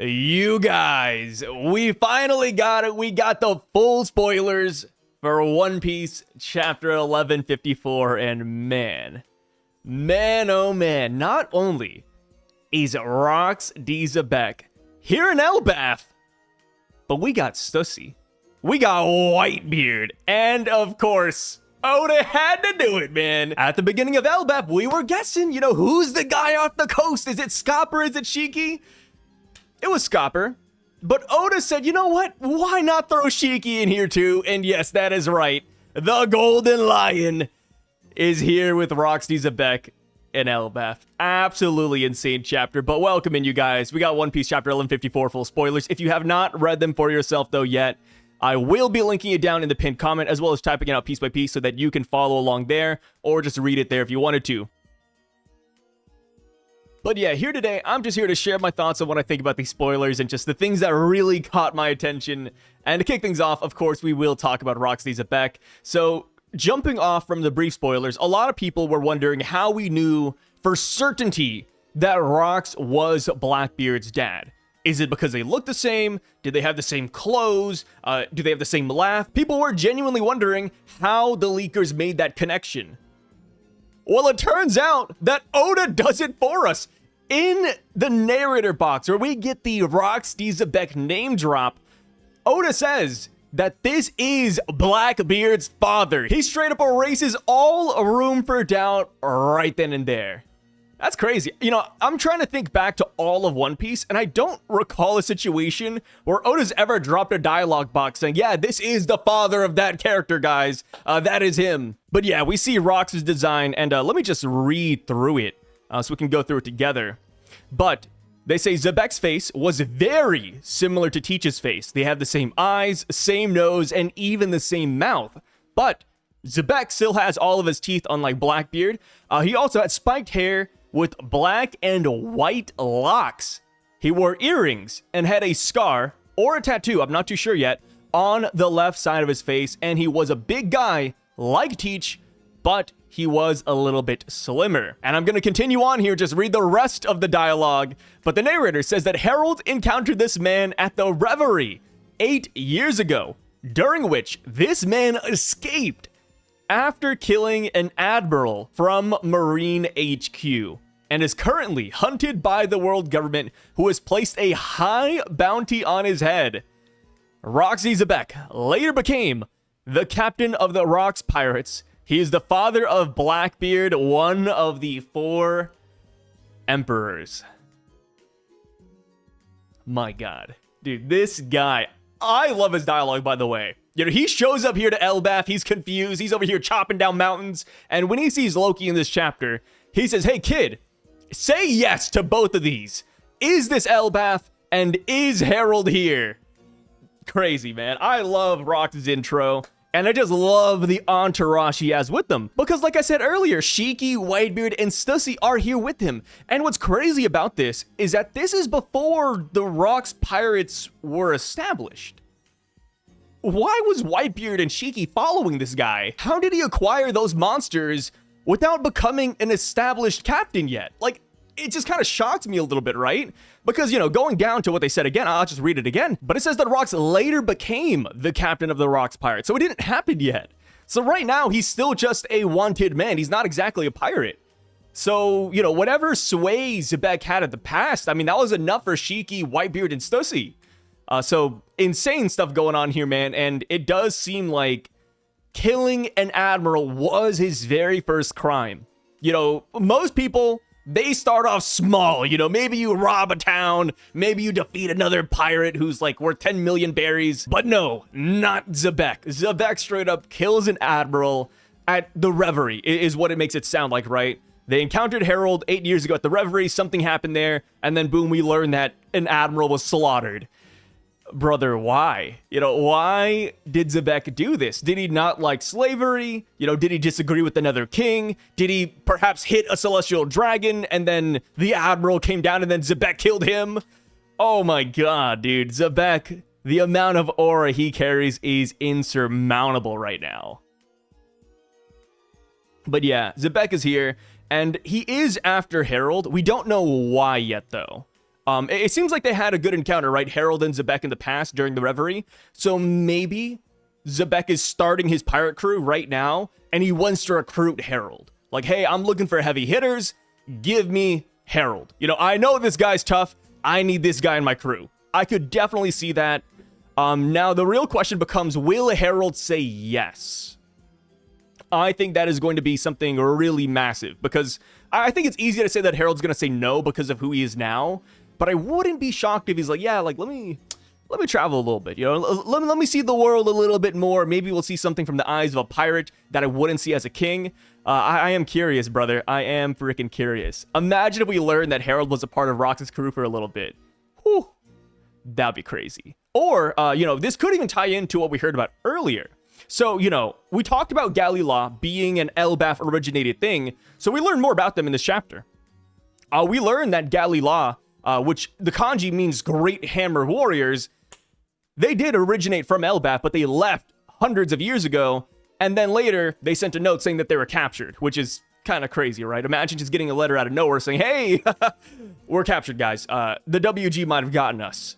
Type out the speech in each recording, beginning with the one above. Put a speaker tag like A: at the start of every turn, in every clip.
A: You guys, we finally got it. We got the full spoilers for One Piece chapter 1154, and man, oh man, not only is Rox D. Xebec here in Elbaph, but we got Stussy, we got Whitebeard, and of course, Oda had to do it, man. At the beginning of Elbaph, we were guessing, who's the guy off the coast? Is it Scopper? Is it Shiki? It was Scopper, but Oda said, you know what? Why not throw Shiki in here too? And yes, that is right. The Golden Lion is here with Rox D. Xebec and Elbaph. Absolutely insane chapter, but welcome in, you guys. We got One Piece chapter 1154 full spoilers. If you have not read them for yourself though yet, I will be linking it down in the pinned comment, as well as typing it out piece by piece so that you can follow along there, or just read it there if you wanted to. But yeah, here today, I'm just here to share my thoughts on what I think about these spoilers and just the things that really caught my attention. And to kick things off, of course, we will talk about Rox D. Xebec. So, jumping off from the brief spoilers, a lot of people were wondering how we knew for certainty that Rox was Blackbeard's dad. Is it because they look the same? Did they have the same clothes? Do they have the same laugh? People were genuinely wondering how the leakers made that connection. Well, it turns out that Oda does it for us. In the narrator box, where we get the Rox D. Xebec name drop, Oda says that this is Blackbeard's father. He straight up erases all room for doubt right then and there. That's crazy. I'm trying to think back to all of One Piece, and I don't recall a situation where Oda's ever dropped a dialogue box saying, yeah, this is the father of that character, guys. That is him. But yeah, we see Rox's design, and let me just read through it so we can go through it together. But they say Xebec's face was very similar to Teach's face. They have the same eyes, same nose, and even the same mouth. But Xebec still has all of his teeth, unlike Blackbeard. He also had spiked hair with black and white locks. He wore earrings and had a scar, or a tattoo, I'm not too sure yet, on the left side of his face, and he was a big guy like Teach, but he was a little bit slimmer. And I'm gonna continue on here, just read the rest of the dialogue, but the narrator says that Harald encountered this man at the Reverie 8 years ago, during which this man escaped after killing an admiral from Marine HQ, and is currently hunted by the world government, who has placed a high bounty on his head. Rox D. Xebec later became the captain of the Rox Pirates. He is the father of Blackbeard, one of the 4 emperors. My god. Dude, this guy, I love his dialogue, by the way. He shows up here to Elbaph, he's confused, he's over here chopping down mountains, and when he sees Loki in this chapter, he says, hey kid, say yes to both of these. Is this Elbaph, and is Harald here? Crazy, man. I love Rox's intro, and I just love the entourage he has with them. Because like I said earlier, Shiki, Whitebeard, and Stussy are here with him. And what's crazy about this is that this is before the Rox Pirates were established. Why was Whitebeard and Shiki following this guy? How did he acquire those monsters without becoming an established captain yet? Like, it just kind of shocked me a little bit, right? Because, going down to what they said again, I'll just read it again. But it says that Rox later became the captain of the Rox Pirates, so it didn't happen yet. So right now, he's still just a wanted man. He's not exactly a pirate. So, whatever sway Xebec had in the past, I mean, that was enough for Shiki, Whitebeard, and Stussy. So insane stuff going on here, man. And it does seem like killing an admiral was his very first crime. Most people, they start off small. Maybe you rob a town, maybe you defeat another pirate who's like worth 10 million berries. But no, not Xebec. Xebec straight up kills an admiral at the Reverie, is what it makes it sound like, right? They encountered Harald 8 years ago at the Reverie, something happened there, and then boom, we learn that an admiral was slaughtered. Brother, why? Why did Xebec do this? Did he not like slavery? Did he disagree with another king? Did he perhaps hit a celestial dragon and then the admiral came down and then Xebec killed him? Oh my god, dude. Xebec, the amount of aura he carries is insurmountable right now. But yeah, Xebec is here, and he is after Harald. We don't know why yet, though. It seems like they had a good encounter, right? Harald and Xebec in the past during the Reverie. So maybe Xebec is starting his pirate crew right now, and he wants to recruit Harald. Like, hey, I'm looking for heavy hitters. Give me Harald. You know, I know this guy's tough. I need this guy in my crew. I could definitely see that. Now, the real question becomes, will Harald say yes? I think that is going to be something really massive, because I think it's easy to say that Harald's going to say no because of who he is now. But I wouldn't be shocked if he's like, yeah, like, let me travel a little bit, you know, let me see the world a little bit more. Maybe we'll see something from the eyes of a pirate that I wouldn't see as a king. I am curious, brother. I am freaking curious. Imagine if we learned that Harald was a part of Rox's crew for a little bit. Whew, that'd be crazy. Or, you know, this could even tie into what we heard about earlier. So, you know, we talked about Galleyra being an Elbaph originated thing, so we learned more about them in this chapter. We learned that Galleyra, which the kanji means great hammer warriors, they did originate from Elbaph, but they left hundreds of years ago, and then later they sent a note saying that they were captured, which is kind of crazy, right? Imagine just getting a letter out of nowhere saying, hey, we're captured, guys. The WG might have gotten us.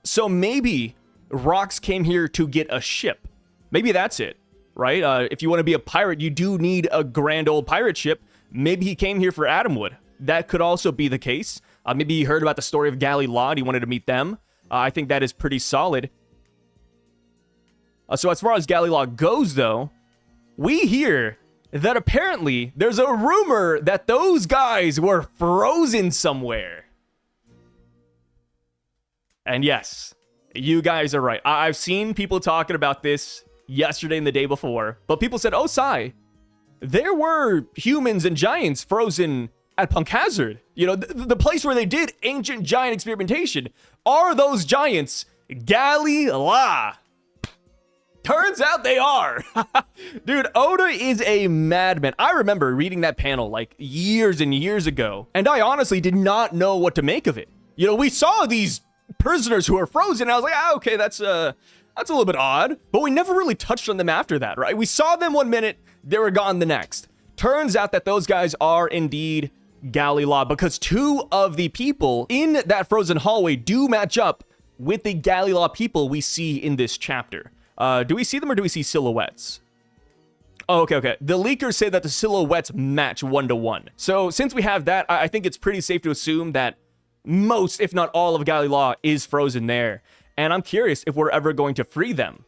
A: So maybe Rox came here to get a ship. Maybe that's it, right? If you want to be a pirate, you do need a grand old pirate ship. Maybe he came here for Adamwood. That could also be the case. Maybe he heard about the story of Galleyra and he wanted to meet them. I think that is pretty solid. So as far as Galleyra goes, though, we hear that apparently there's a rumor that those guys were frozen somewhere. And yes, you guys are right. I've seen people talking about this yesterday and the day before, but people said, oh, Sai, there were humans and giants frozen at Punk Hazard. You know, the place where they did ancient giant experimentation. Are those giants Galleyra? Turns out they are. Dude, Oda is a madman. I remember reading that panel like years and years ago, and I honestly did not know what to make of it. You know, we saw these prisoners who are frozen, and I was like, okay, that's a little bit odd, but we never really touched on them after that, right? We saw them one minute, they were gone the next. Turns out that those guys are indeed Galleyra, because two of the people in that frozen hallway do match up with the Galleyra people we see in this chapter. Do we see them or do we see silhouettes? Oh, okay. The leakers say that the silhouettes match 1-to-1. So since we have that, I think it's pretty safe to assume that most, if not all, of Galleyra is frozen there. And I'm curious if we're ever going to free them.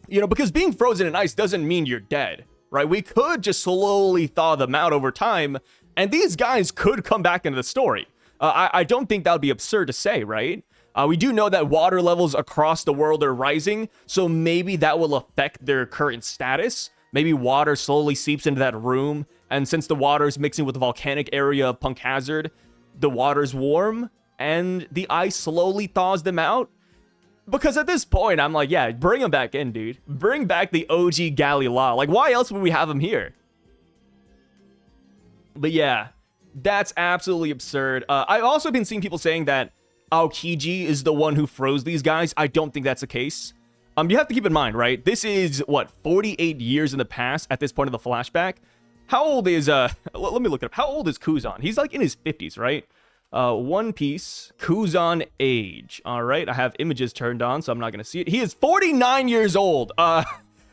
A: You know, because being frozen in ice doesn't mean you're dead, right? We could just slowly thaw them out over time, and these guys could come back into the story. I don't think that would be absurd to say, right? We do know that water levels across the world are rising, so maybe that will affect their current status. Maybe water slowly seeps into that room, and since the water is mixing with the volcanic area of Punk Hazard, the water's warm, and the ice slowly thaws them out. Because at this point, I'm like, yeah, bring them back in, dude. Bring back the OG Galleyra. Like, why else would we have them here? But yeah, that's absolutely absurd. I've also been seeing people saying that Aokiji is the one who froze these guys. I don't think that's the case. You have to keep in mind, right? This is, what, 48 years in the past at this point of the flashback? How old is, let me look it up. How old is Kuzan? He's like in his 50s, right? One Piece, Kuzan age. All right, I have images turned on, so I'm not going to see it. He is 49 years old.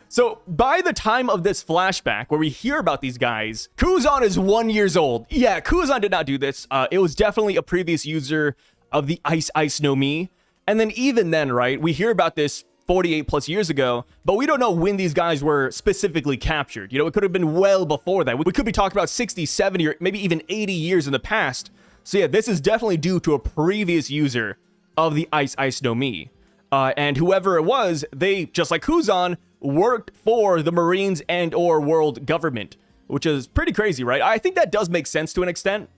A: So by the time of this flashback where we hear about these guys, Kuzan is 1 year old. Yeah, Kuzan did not do this. It was definitely a previous user of the Ice no Mi. And then even then, right, we hear about this 48 plus years ago, but we don't know when these guys were specifically captured. You know, it could have been well before that. We could be talking about 60, 70, or maybe even 80 years in the past. So yeah, this is definitely due to a previous user of the Ice no Mi. And whoever it was, they, just like Kuzan, worked for the Marines and or world government, which is pretty crazy, right? I think that does make sense to an extent.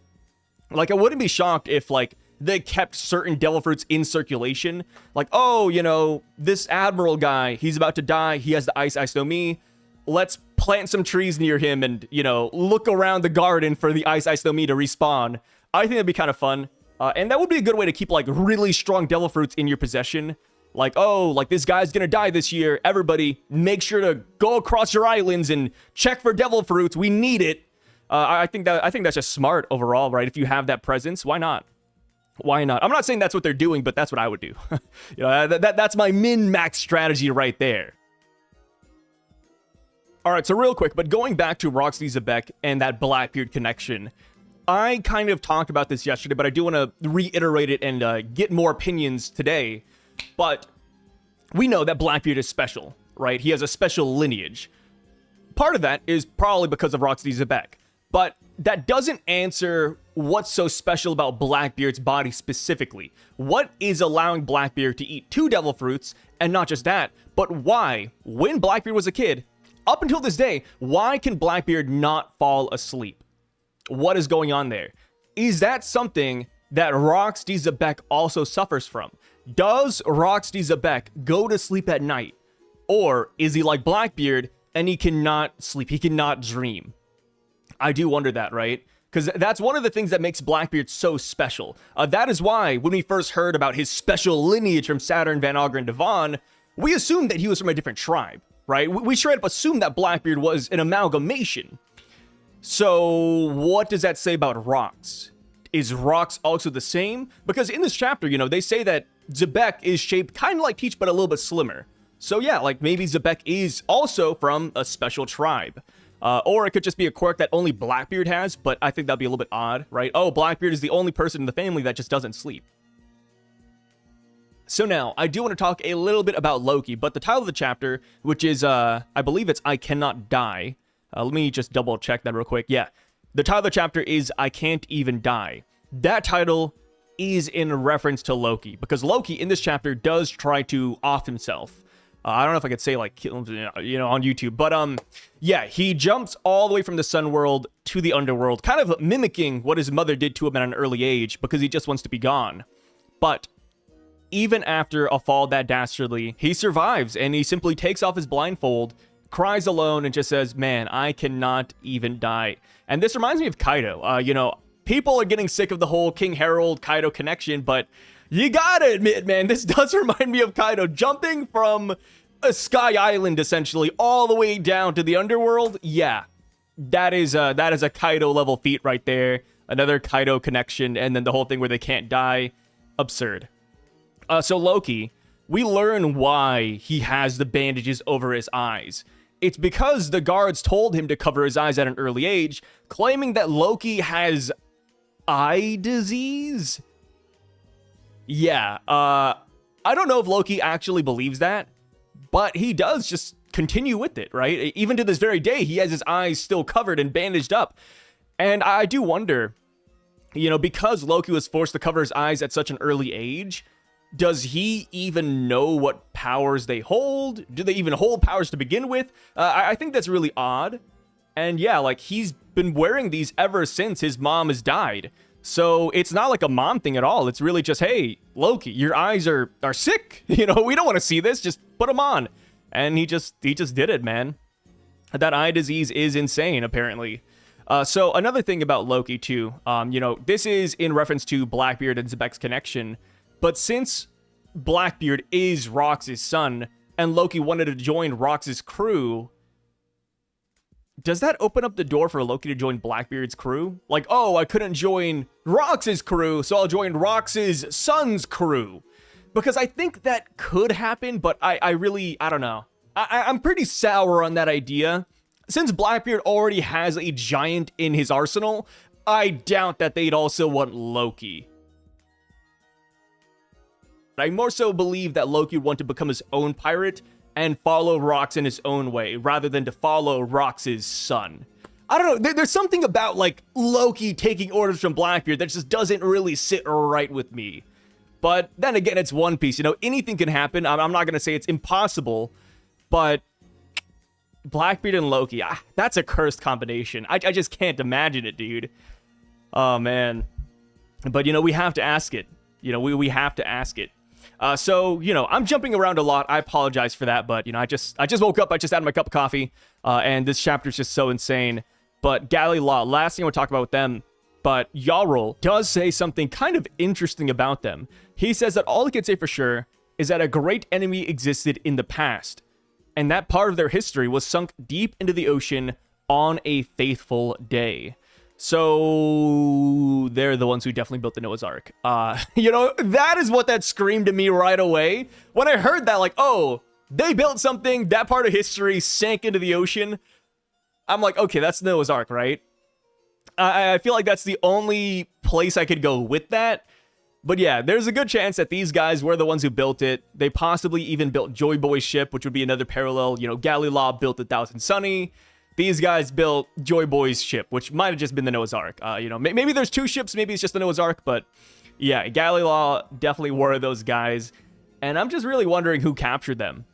A: Like, I wouldn't be shocked if, like, they kept certain devil fruits in circulation. Like, oh, you know, this admiral guy, he's about to die. He has the Ice no Mi. Let's plant some trees near him and, you know, look around the garden for the Ice no Mi to respawn. I think that'd be kind of fun. And that would be a good way to keep, like, really strong devil fruits in your possession. Like, oh, like, this guy's gonna die this year. Everybody, make sure to go across your islands and check for devil fruits. We need it. I think that's just smart overall, right? If you have that presence, why not? Why not? I'm not saying that's what they're doing, but that's what I would do. You know, that's my min-max strategy right there. All right, so real quick, but going back to Roxy Xebec and that Blackbeard connection, I kind of talked about this yesterday, but I do want to reiterate it and get more opinions today. But we know that Blackbeard is special, right? He has a special lineage. Part of that is probably because of Roxy Xebec, but that doesn't answer what's so special about Blackbeard's body specifically. What is allowing Blackbeard to eat 2 devil fruits, and not just that, but why, when Blackbeard was a kid, up until this day, why can Blackbeard not fall asleep? What is going on there? Is that something that Roxy Xebec also suffers from? Does Roxy Xebec go to sleep at night? Or is he like Blackbeard and he cannot sleep, he cannot dream? I do wonder that, right? Because that's one of the things that makes Blackbeard so special. That is why when we first heard about his special lineage from Saturn, Van Augur, and Devon, we assumed that he was from a different tribe, right? We straight up assumed that Blackbeard was an amalgamation. So what does that say about Rox? Is Rox also the same? Because in this chapter, you know, they say that Xebec is shaped kind of like Teach, but a little bit slimmer. So yeah, like maybe Xebec is also from a special tribe. Or it could just be a quirk that only Blackbeard has, but I think that'd be a little bit odd, right? Oh, Blackbeard is the only person in the family that just doesn't sleep. So now, I do want to talk a little bit about Loki, but the title of the chapter, which is, I believe it's I Cannot Die. Let me just double check that real quick. Yeah, the title of the chapter is I Can't Even Die. That title is in reference to Loki, because Loki in this chapter does try to off himself. I don't know if I could say like, you know, on YouTube, but yeah, he jumps all the way from the sun world to the underworld, kind of mimicking what his mother did to him at an early age, because he just wants to be gone. But even after a fall that dastardly, he survives, and he simply takes off his blindfold, cries alone, and just says, man, I cannot even die. And this reminds me of Kaido. You know, people are getting sick of the whole King Harald Kaido connection, but you gotta admit, man, this does remind me of Kaido jumping from a sky island, essentially, all the way down to the underworld. Yeah, that is a Kaido level feat right there. Another Kaido connection, and then the whole thing where they can't die. Absurd. So Loki, we learn why he has the bandages over his eyes. It's because the guards told him to cover his eyes at an early age, claiming that Loki has eye disease. Yeah, I don't know if Loki actually believes that, but he does just continue with it, right? Even to this very day, he has his eyes still covered and bandaged up. And I do wonder, you know, because Loki was forced to cover his eyes at such an early age, does he even know what powers they hold? Do they even hold powers to begin with? I think that's really odd. And yeah, like, he's been wearing these ever since his mom has died. So it's not like a mom thing at all. It's really just, hey, Loki, your eyes are sick. You know, we don't want to see this. Just put them on. And he just did it, man. That eye disease is insane, apparently. So another thing about Loki, too, you know, this is in reference to Blackbeard and Xebec's connection. But since Blackbeard is Rox's son, and Loki wanted to join Rox's crew, does that open up the door for Loki to join Blackbeard's crew? Like, oh, I couldn't join Rox's crew, so I'll join Rox's son's crew. Because I think that could happen, but I don't know. I'm pretty sour on that idea. Since Blackbeard already has a giant in his arsenal, I doubt that they'd also want Loki. I more so believe that Loki would want to become his own pirate and follow Rox in his own way, rather than to follow Rox's son. I don't know, there's something about, like, Loki taking orders from Blackbeard that just doesn't really sit right with me. But then again, it's One Piece, you know, anything can happen. I'm not gonna say it's impossible, but Blackbeard and Loki, that's a cursed combination. I just can't imagine it, dude. Oh, man. But, you know, we have to ask it. You know, we have to ask it. So, you know, I'm jumping around a lot. I apologize for that, but, you know, I just woke up. I just had my cup of coffee, and this chapter is just so insane. But Galleyra, last thing I want to talk about with them, but Jarl does say something kind of interesting about them. He says that all he can say for sure is that a great enemy existed in the past, and that part of their history was sunk deep into the ocean on a faithful day. So they're the ones who definitely built the Noah's Ark. You know, that is what that screamed to me right away. When I heard that, like, oh, they built something, that part of history sank into the ocean. I'm like, okay, that's Noah's Ark, right? I feel like that's the only place I could go with that. But yeah, there's a good chance that these guys were the ones who built it. They possibly even built Joy Boy's ship, which would be another parallel. You know, Galleyra built the Thousand Sunny. These guys built Joy Boy's ship, which might have just been the Noah's Ark. You know, maybe there's two ships, maybe it's just the Noah's Ark, but yeah, Galleyra definitely were those guys. And I'm just really wondering who captured them.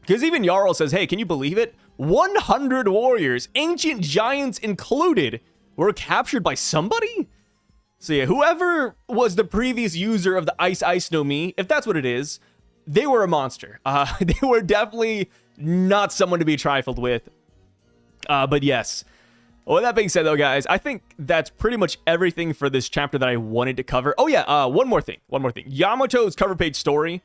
A: Because even Jarl says, hey, can you believe it? 100 warriors, ancient giants included, were captured by somebody? So yeah, whoever was the previous user of the Ice No Me, if that's what it is, they were a monster. They were definitely not someone to be trifled with. But yes. Well, with that being said, though, guys, I think that's pretty much everything for this chapter that I wanted to cover. Oh, yeah, one more thing. Yamato's cover page story.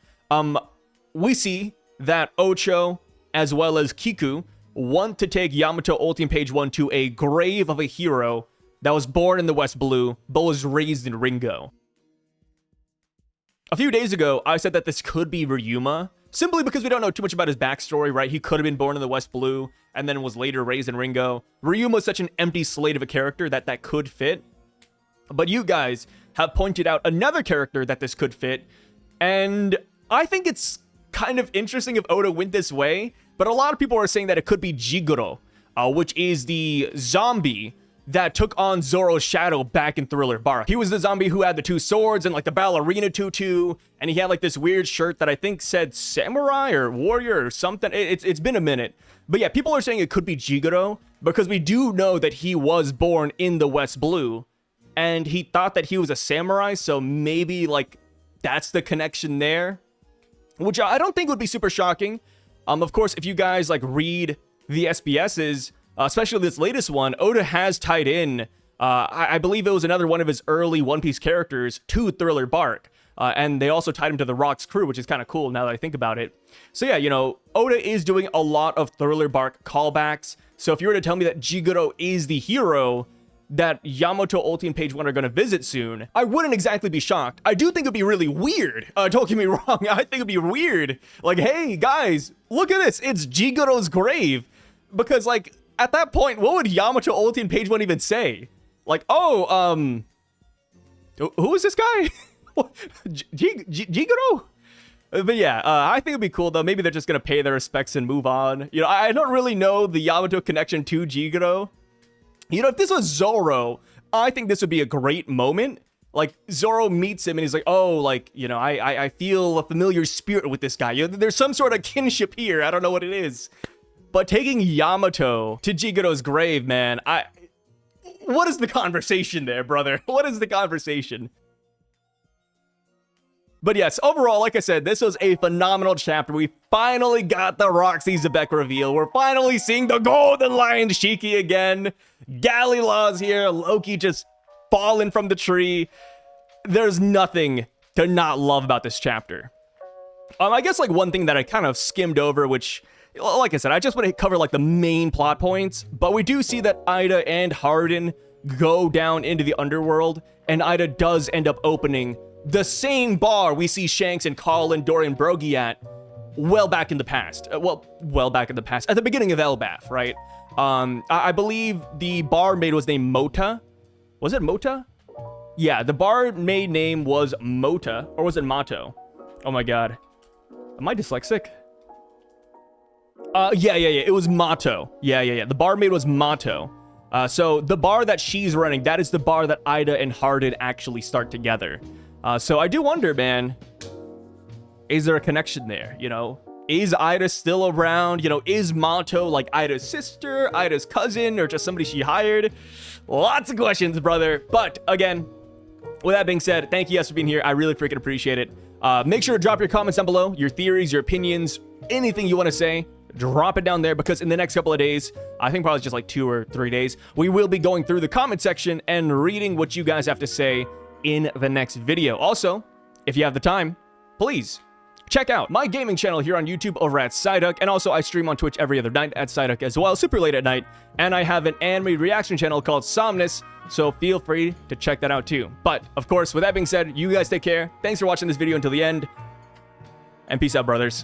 A: We see that Ocho, as well as Kiku, want to take Yamato ulting page 1 to a grave of a hero that was born in the West Blue, but was raised in Ringo. A few days ago, I said that this could be Ryuma, simply because we don't know too much about his backstory, right? He could have been born in the West Blue, and then was later raised in Ringo. Ryuma is such an empty slate of a character that could fit. But you guys have pointed out another character that this could fit, and I think it's kind of interesting if Oda went this way, but a lot of people are saying that it could be Jigoro, which is the zombie that took on Zoro's shadow back in Thriller Bark. He was the zombie who had the two swords and like the ballerina tutu, and he had like this weird shirt that I think said samurai or warrior or something. It's been a minute. But yeah, people are saying it could be Jigoro because we do know that he was born in the West Blue and he thought that he was a samurai, so maybe like that's the connection there, which I don't think would be super shocking. Of course, if you guys like read the SBSs, especially this latest one, Oda has tied in, I believe it was another one of his early One Piece characters to Thriller Bark. And they also tied him to the Rock's crew, which is kind of cool now that I think about it. So yeah, you know, Oda is doing a lot of Thriller Bark callbacks. So if you were to tell me that Jigoro is the hero that Yamato Ulti and Page 1 are going to visit soon, I wouldn't exactly be shocked. I do think it'd be really weird. Don't get me wrong. I think it'd be weird. Like, hey, guys, look at this. It's Jigoro's grave. Because, like, at that point, what would Yamato Ulti and Page 1 even say? Like, oh, who is this guy? Jigoro? But yeah, I think it'd be cool, though. Maybe they're just going to pay their respects and move on. You know, I don't really know the Yamato connection to Jigoro. You know, if this was Zoro, I think this would be a great moment. Like, Zoro meets him and he's like, oh, like, you know, I feel a familiar spirit with this guy. You know, there's some sort of kinship here. I don't know what it is. But taking Yamato to Jigoro's grave, man, what is the conversation there, brother? What is the conversation? But yes, overall, like I said, this was a phenomenal chapter. We finally got the Roxy Xebec reveal. We're finally seeing the Golden Lion Shiki again. Galleyra's here. Loki just falling from the tree. There's nothing to not love about this chapter. I guess like one thing that I kind of skimmed over, which, like I said, I just want to cover like the main plot points. But we do see that Ida and Harden go down into the underworld, and Ida does end up opening the same bar we see Shanks and Colin, Dorian, Brogy at well back in the past. Well back in the past. At the beginning of Elbaph, right? I believe the barmaid was named Mota. Was it Mota? Yeah, the barmaid name was Mota. Or was it Mato? Oh my god. Am I dyslexic? Yeah. It was Mato. Yeah. The barmaid was Mato. So the bar that she's running, that is the bar that Ida and Harden actually start together. So I do wonder, man, is there a connection there? You know, is Ida still around? You know, is Mato like Ida's sister, Ida's cousin, or just somebody she hired? Lots of questions, brother. But again, with that being said, thank you guys for being here. I really freaking appreciate it. Make sure to drop your comments down below, your theories, your opinions, anything you want to say. Drop it down there, because in the next couple of days, I think probably just like 2 or 3 days, we will be going through the comment section and reading what you guys have to say in the next video. Also, if you have the time, please check out my gaming channel here on YouTube over at Syvduck, and also I stream on Twitch every other night at Syvduck as well, super late at night, and I have an anime reaction channel called Somnus, so feel free to check that out too. But, of course, with that being said, you guys take care, thanks for watching this video until the end, and peace out, brothers.